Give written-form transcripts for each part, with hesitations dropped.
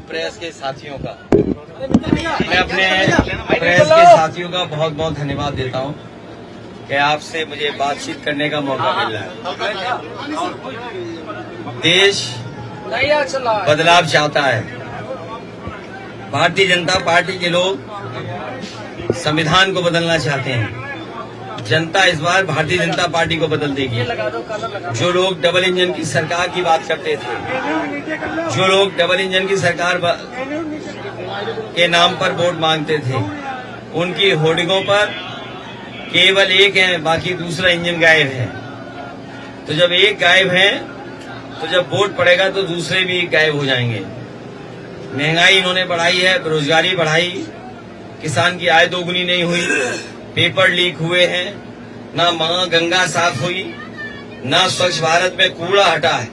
Press के साथियों का बहुत बहुत धन्यवाद देता हूं कि आपसे मुझे बातचीत करने का मौका मिल रहा है। देश बदलाव चाहता है। भारतीय जनता पार्टी के लोग संविधान को बदलना चाहते हैं। जनता इस बार भारतीय जनता पार्टी को बदल देगी। जो लोग डबल इंजन की सरकार की बात करते थे, जो लोग डबल इंजन की सरकार के नाम पर वोट मांगते थे, उनकी होर्डिंगों पर केवल एक है, बाकी दूसरा इंजन गायब है। तो जब एक गायब है तो जब वोट पड़ेगा तो दूसरे भी गायब हो जाएंगे। महंगाई इन्होंने बढ़ाई है, बेरोजगारी बढ़ाई, किसान की आय दोगुनी नहीं हुई, पेपर लीक हुए हैं, ना मां गंगा साफ हुई, ना स्वच्छ भारत में कूड़ा हटा है।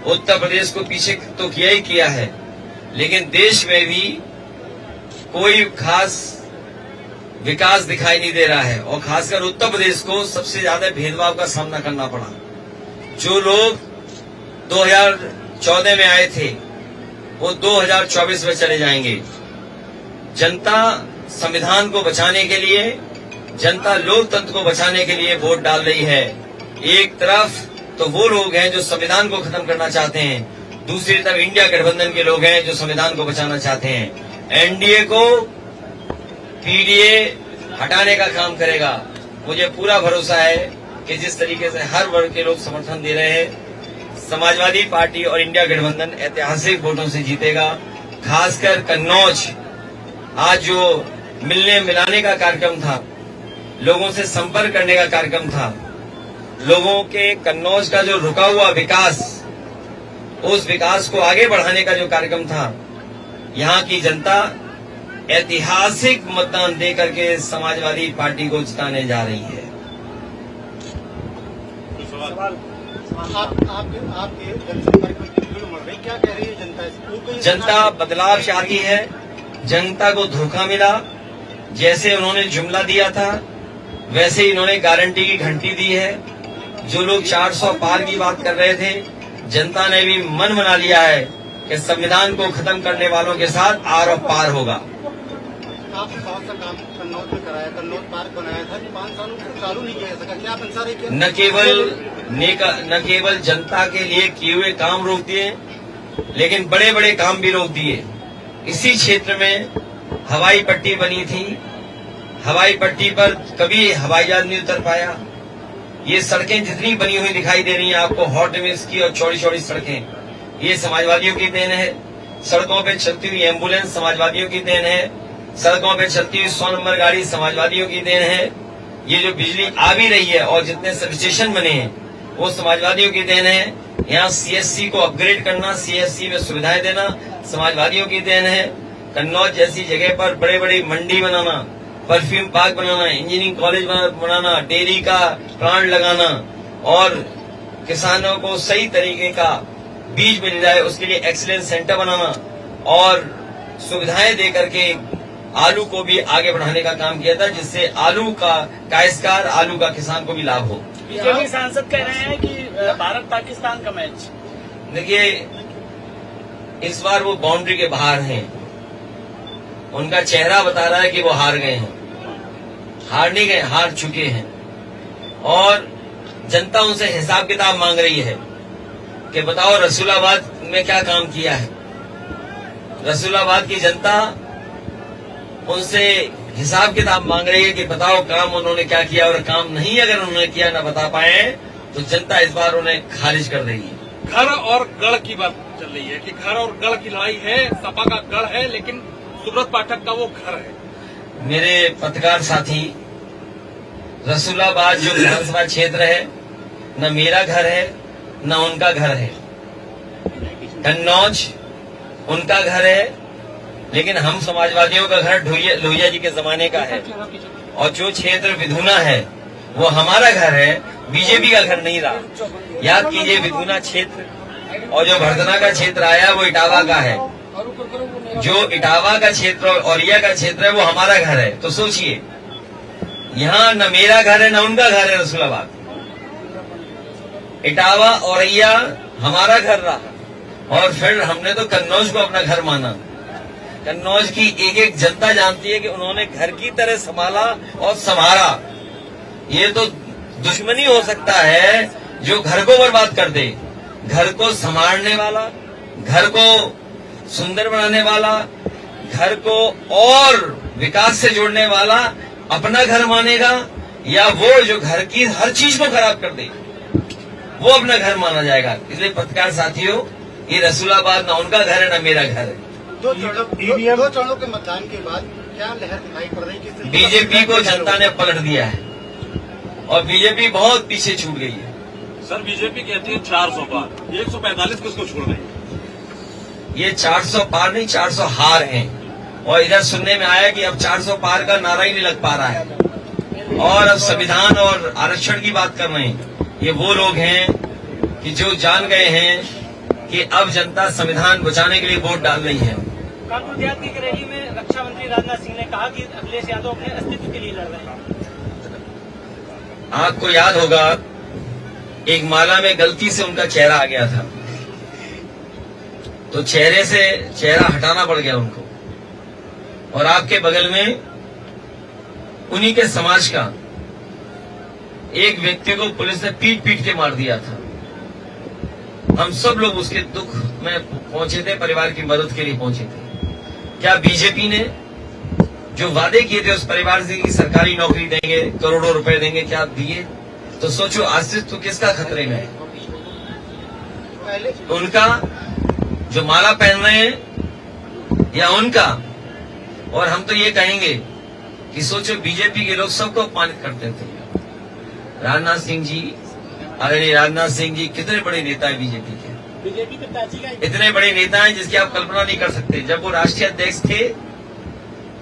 उत्तर प्रदेश को पीछे तो किया ही किया है, लेकिन देश में भी कोई खास विकास दिखाई नहीं दे रहा है। और खासकर उत्तर प्रदेश को सबसे ज्यादा भेदभाव का सामना करना पड़ा। जो लोग 2014 में आए थे वो 2024 में चले जाएंगे। जनता संविधान को बचाने के लिए, जनता लोकतंत्र को बचाने के लिए वोट डाल रही है। एक तरफ तो वो लोग हैं जो संविधान को खत्म करना चाहते हैं, दूसरी तरफ इंडिया गठबंधन के लोग हैं जो संविधान को बचाना चाहते हैं। एनडीए को पीडीए हटाने का काम करेगा। मुझे पूरा भरोसा है कि जिस तरीके से हर वर्ग के लोग समर्थन दे रहे हैं, समाजवादी पार्टी और इंडिया गठबंधन ऐतिहासिक वोटों से जीतेगा। खासकर कन्नौज, आज जो मिलने मिलाने का कार्यक्रम था, लोगों से संपर्क करने का कार्यक्रम था, लोगों के कन्नौज का जो रुका हुआ विकास, उस विकास को आगे बढ़ाने का जो कार्यक्रम था, यहाँ की जनता ऐतिहासिक मतदान दे करके समाजवादी पार्टी को जिताने जा रही है। क्या कह रही है जनता? जनता बदलाव चाहती है। जनता को धोखा मिला। जैसे उन्होंने जुमला दिया था वैसे ही इन्होंने गारंटी की घंटी दी है। जो लोग 400 पार की बात कर रहे थे, जनता ने भी मन बना लिया है कि संविधान को खत्म करने वालों के साथ आर और पार होगा। आपने बहुत सा काम कन्नौज में कराया, कन्नौज पार्क बनाया था, 5 सालों से चालू नहीं किया सका। क्या आप इंसार है? न केवल जनता के लिए किए हुए काम रोक दिए, लेकिन बड़े बड़े काम भी रोक दिए। इसी क्षेत्र में हवाई पट्टी बनी थी, हवाई पट्टी पर कभी हवाई जहाज नहीं उतर पाया। ये सड़कें जितनी बनी हुई दिखाई दे रही हैं आपको, हॉट मिक्स की और चौड़ी चौड़ी सड़कें, ये समाजवादियों की देन है। सड़कों पे चलती हुई एम्बुलेंस समाजवादियों की देन है। सड़कों पे चलती हुई 100 नंबर गाड़ी समाजवादियों की देन है। ये जो बिजली आ भी रही है और जितने सब स्टेशन बने हैं वो समाजवादियों की देन है। यहाँ सीएससी को अपग्रेड करना, सीएससी में सुविधाएं देना समाजवादियों की देन है। कन्नौज जैसी जगह पर बड़े बड़ी मंडी बनाना, परफ्यूम पार्क बनाना, इंजीनियरिंग कॉलेज बनाना, डेयरी का प्लांट लगाना और किसानों को सही तरीके का बीज मिल जाए उसके लिए एक्सीलेंस सेंटर बनाना और सुविधाएं दे करके आलू को भी आगे बढ़ाने का काम किया था, जिससे आलू का काश्तकार, आलू का किसान को भी लाभ हो। बीजेपी सांसद कह रहे हैं कि भारत पाकिस्तान का मैच। देखिए, इस बार वो बाउंड्री के बाहर हैं। उनका चेहरा बता रहा है कि वो हार गए हैं। हार नहीं गए, हार चुके हैं। और जनता उनसे हिसाब किताब मांग रही है कि बताओ रसूलाबाद में क्या काम किया है। रसूलाबाद की जनता उनसे हिसाब किताब मांग रही है कि बताओ काम उन्होंने क्या किया, और काम नहीं अगर उन्होंने किया न बता पाए तो जनता इस बार उन्हें खारिज कर देगी। घर और गढ़ की बात चल रही है कि घर और गढ़ की लड़ाई है। सपा का गढ़ है लेकिन सुब्रत पाठक का वो घर है। मेरे पत्रकार साथी, रसूलाबाद जो विधानसभा क्षेत्र है, न मेरा घर है न उनका घर है। कन्नौज उनका घर है, लेकिन हम समाजवादियों का घर लोहिया जी के जमाने का है। और जो क्षेत्र विधुना है वो हमारा घर है, बीजेपी का घर नहीं रहा। याद कीजिए, विधुना क्षेत्र और जो भरतना का क्षेत्र आया वो इटावा का है। जो इटावा का क्षेत्र और औरिया का क्षेत्र है वो हमारा घर है। तो सोचिए, यहाँ न मेरा घर है न उनका घर है। रसूलाबाद, इटावा, औरिया हमारा घर रहा, और फिर हमने तो कन्नौज को अपना घर माना। कन्नौज की एक एक जनता जानती है कि उन्होंने घर की तरह संभाला और संवारा। ये तो दुश्मनी हो सकता है जो घर को बर्बाद कर दे। घर को संभालने वाला, घर को सुंदर बनाने वाला, घर को और विकास से जोड़ने वाला अपना घर मानेगा, या वो जो घर की हर चीज को खराब कर दे वो अपना घर माना जाएगा। इसलिए पत्रकार साथियों, ये रसूलाबाद ना उनका घर है ना मेरा घर है। दो चरणों के मतदान के बाद क्या लहर दिखाई पड़ रही है? बीजेपी को जनता ने पलट दिया है और बीजेपी बहुत पीछे छूट गई है। सर बीजेपी कहती है 400 पार, 145 किसको छोड़ रही है? ये 400 पार नहीं, 400 हार हैं। और इधर सुनने में आया कि अब 400 पार का नारा ही नहीं लग पा रहा है और अब संविधान और आरक्षण की बात कर रहे हैं। ये वो लोग हैं कि जो जान गए हैं कि अब जनता संविधान बचाने के लिए वोट डाल रही है। कानपुर देहात की रैली में रक्षा मंत्री राजनाथ सिंह ने कहा कि अखिलेश यादव अपने अस्तित्व के लिए लड़ रहे हैं। आपको याद होगा एक माला में गलती से उनका चेहरा आ गया था, तो चेहरे से चेहरा हटाना पड़ गया उनको। और आपके बगल में उन्हीं के समाज का एक व्यक्ति को पुलिस ने पीट पीट के मार दिया था। हम सब लोग उसके दुख में पहुंचे थे, परिवार की मदद के लिए पहुंचे थे। क्या बीजेपी ने जो वादे किए थे उस परिवार से कि सरकारी नौकरी देंगे, करोड़ों रुपए देंगे, क्या दिए? तो सोचो अस्तित्व किसका खतरे में है? उनका जो माला पहन रहे हैं या उनका? और हम तो ये कहेंगे कि सोचो बीजेपी के लोग सबको अपमानित करते थे। राजनाथ सिंह जी, आदरणीय राजनाथ सिंह जी कितने बड़े नेता है बीजेपी के। बीजेपी के प्राची का इतने बड़े नेता हैं जिसकी आप कल्पना नहीं कर सकते। जब वो राष्ट्रीय अध्यक्ष थे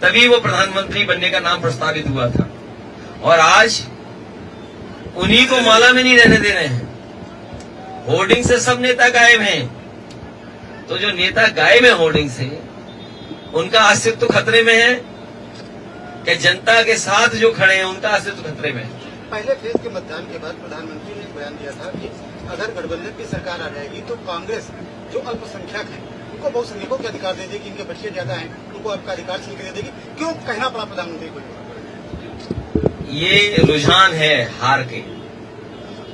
तभी वो प्रधानमंत्री बनने का नाम प्रस्तावित हुआ था और आज उन्हीं को माला में नहीं रहने दे रहे हैं। होर्डिंग से सब नेता गायब हैं। तो जो नेता गायब है होर्डिंग से, उनका अस्तित्व खतरे में है कि जनता के साथ जो खड़े हैं उनका अस्तित्व खतरे में है। पहले फेज के मतदान के बाद प्रधानमंत्री ने बयान दिया था कि अगर गठबंधन की सरकार आ जाएगी तो कांग्रेस जो अल्पसंख्यक है उनको बहुसंख्यकों के अधिकार दे देगी, इनके बच्चे ज्यादा हैं उनको आपका अधिकार छीन के दे देगी। क्यों कहना पड़ा प्रधानमंत्री को? ये रुझान है हार के,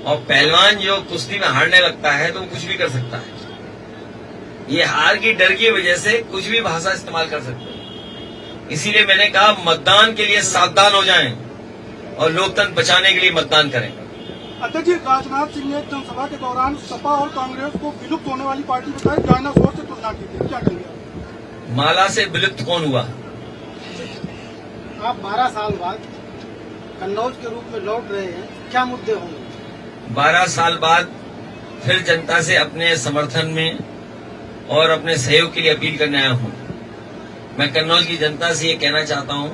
और पहलवान जो कुश्ती में हारने लगता है तो वो कुछ भी कर सकता है। ये हार की डर की वजह से कुछ भी भाषा इस्तेमाल कर सकते हैं। इसीलिए मैंने कहा मतदान के लिए सावधान हो जाएं और लोकतंत्र बचाने के लिए मतदान करें। अध्यक्ष जी, राजनाथ सिंह ने जनसभा के दौरान सपा और कांग्रेस को विलुप्त होने वाली पार्टी बताई, डायनासोर से तुलना की थी, क्या कहेंगे? माला से विलुप्त कौन हुआ? आप 12 साल बाद कन्नौज के रूप में लौट रहे हैं, क्या मुद्दे होंगे? 12 साल बाद फिर जनता से अपने समर्थन में और अपने सहयोग के लिए अपील करने आया हूं। मैं कन्नौज की जनता से ये कहना चाहता हूं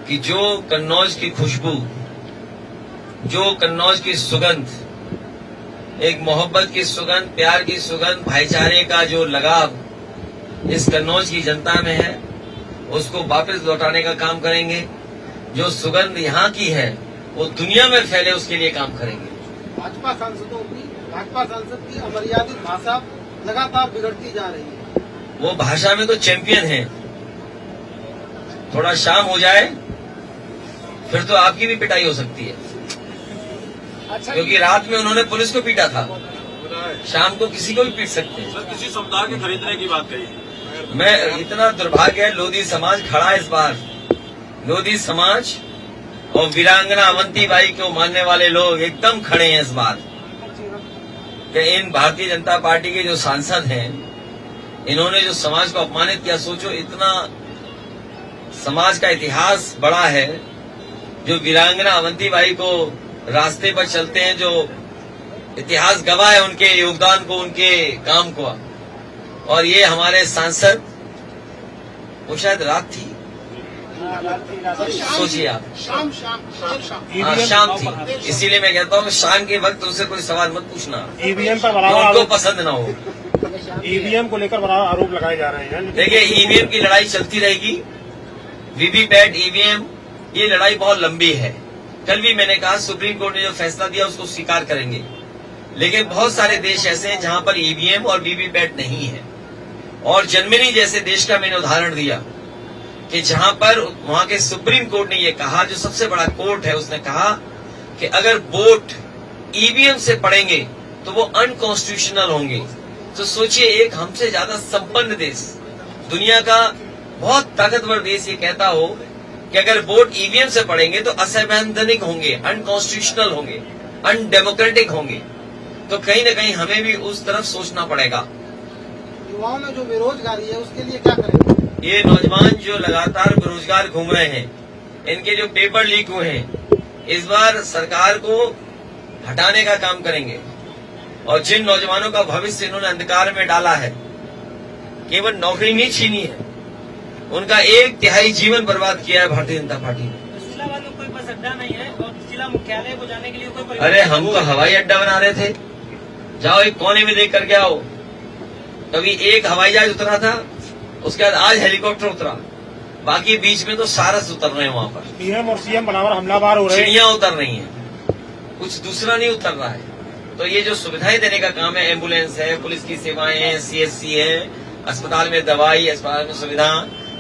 कि जो कन्नौज की खुशबू, जो कन्नौज की सुगंध, एक मोहब्बत की सुगंध, प्यार की सुगंध, भाईचारे का जो लगाव इस कन्नौज की जनता में है, उसको वापस लौटाने का काम करेंगे। जो सुगंध यहाँ की है वो दुनिया में फैले, उसके लिए काम करेंगे। भाजपा सांसद की अमर्यादित भाषा लगातार बिगड़ती जा रही है। वो भाषा में तो चैंपियन है। थोड़ा शाम हो जाए फिर तो आपकी भी पिटाई हो सकती है, क्योंकि रात में उन्होंने पुलिस को पीटा था, शाम को किसी को भी पीट सकते हैं। सर किसी समुदाय के खरीदने की बात कही। मैं इतना दुर्भाग्य है, लोधी समाज खड़ा है इस बार। लोधी समाज और वीरांगना अवंतीबाई को मानने वाले लोग एकदम खड़े हैं इस बार कि इन भारतीय जनता पार्टी के जो सांसद हैं, इन्होंने जो समाज को अपमानित किया। सोचो, इतना समाज का इतिहास बड़ा है, जो वीरांगना अवंतीबाई को रास्ते पर चलते हैं, जो इतिहास गवाह है उनके योगदान को, उनके काम को। और ये हमारे सांसद, वो शायद रात थी, सोचिए आप, शाम थी। इसीलिए मैं कहता हूँ शाम के वक्त उनसे कोई सवाल मत पूछना ईवीएम पर उनको पसंद ना हो। ईवीएम को लेकर बड़ा आरोप लगाए जा रहे हैं। देखिए, ईवीएम की लड़ाई चलती रहेगी। वीवीपैट, ईवीएम, ये लड़ाई बहुत लंबी है। कल भी मैंने कहा सुप्रीम कोर्ट ने जो फैसला दिया उसको स्वीकार करेंगे, लेकिन बहुत सारे देश ऐसे हैं जहां पर ईवीएम और वीवीपैट नहीं है। और जर्मनी जैसे देश का मैंने उदाहरण दिया कि जहां पर वहां के सुप्रीम कोर्ट ने ये कहा, जो सबसे बड़ा कोर्ट है, उसने कहा कि अगर वोट ईवीएम से पड़ेंगे तो वो अनकॉन्स्टिट्यूशनल होंगे। तो सोचिए, एक हमसे ज्यादा संपन्न देश, दुनिया का बहुत ताकतवर देश ये कहता हो कि अगर वोट ईवीएम से पड़ेंगे तो असंवैधानिक होंगे, अनकॉन्स्टिट्यूशनल होंगे, अनडेमोक्रेटिक होंगे। तो कहीं न कहीं हमें भी उस तरफ सोचना पड़ेगा। युवाओं में जो बेरोजगारी है उसके लिए क्या करें? ये नौजवान जो लगातार बेरोजगार घूम रहे हैं, इनके जो पेपर लीक हुए हैं, इस बार सरकार को हटाने का काम करेंगे। और जिन नौजवानों का भविष्य इन्होंने अंधकार में डाला है, केवल नौकरी नहीं छीनी है, उनका 1/3 जीवन बर्बाद किया है भारतीय जनता पार्टी ने। इस्लामाबाद में कोई बस अड्डा नहीं है और जिला मुख्यालय को जाने के लिए कोई अरे हम तो हवाई अड्डा बना रहे थे, जाओ एक कोने में देख करके आओ। कभी एक हवाई जहाज उतरा था, उसके बाद आज हेलीकॉप्टर उतरा, बाकी बीच में तो सारस उतर रहे हैं वहां पर, पीएम और सीएम बनावर हमलावर हो रहे हैं। चिड़िया उतर रही हैं, कुछ दूसरा नहीं उतर रहा है। तो ये जो सुविधाएं देने का काम है, एम्बुलेंस है, पुलिस की सेवाएं हैं, सीएससी है, अस्पताल में दवाई, अस्पताल में सुविधा,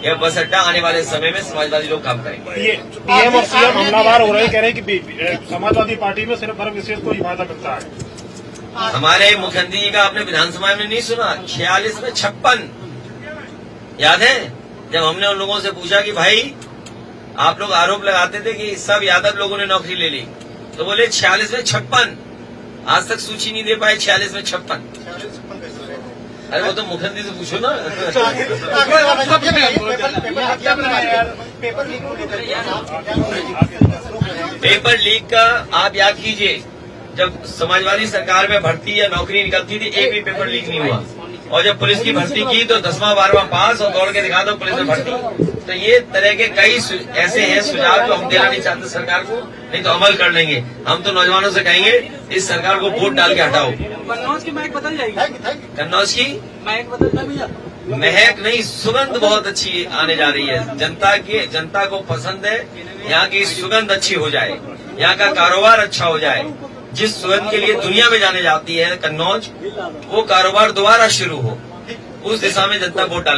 यह बस अड्डा आने वाले समय में समाजवादी लोग काम करेंगे। पीएम और सीएम हमलावर हो रहे हैं, कह रहे हैं कि समाजवादी पार्टी में सिर्फ वर्ग विशेष को ही फायदा मिलता है। हमारे मुख्यमंत्री जी का आपने विधानसभा में नहीं सुना, 46 में 56, याद है? जब हमने उन लोगों से पूछा कि भाई आप लोग आरोप लगाते थे कि सब यादव लोगों ने नौकरी ले ली, तो बोले 46 में 56। आज तक सूची नहीं दे पाए 46 में 56। अरे वो तो मुख्यमंत्री से पूछो ना। पेपर लीक का आप याद कीजिए, जब समाजवादी सरकार में भर्ती या नौकरी निकलती थी, एक भी पेपर लीक नहीं हुआ। और जब पुलिस की भर्ती की तो 10वां 12वां पास और दौड़ के दिखा दो पुलिस में भर्ती। तो ये तरह के कई ऐसे हैं सुझाव जो हम देना नहीं चाहते सरकार को, नहीं तो अमल कर लेंगे। हम तो नौजवानों से कहेंगे इस सरकार को वोट डाल के हटाओ। कन्नौज की महक बदल जाएगी। कन्नौज की महक बदल जाएगी। महक नहीं, सुगंध बहुत अच्छी आने जा रही है। जनता को पसंद है यहाँ की सुगंध अच्छी हो जाए, यहाँ का कारोबार अच्छा हो जाए। जिस सुगंध के लिए दुनिया में जाने जाती है कन्नौज, वो कारोबार दोबारा शुरू हो, उस दिशा में जनता वोट डाल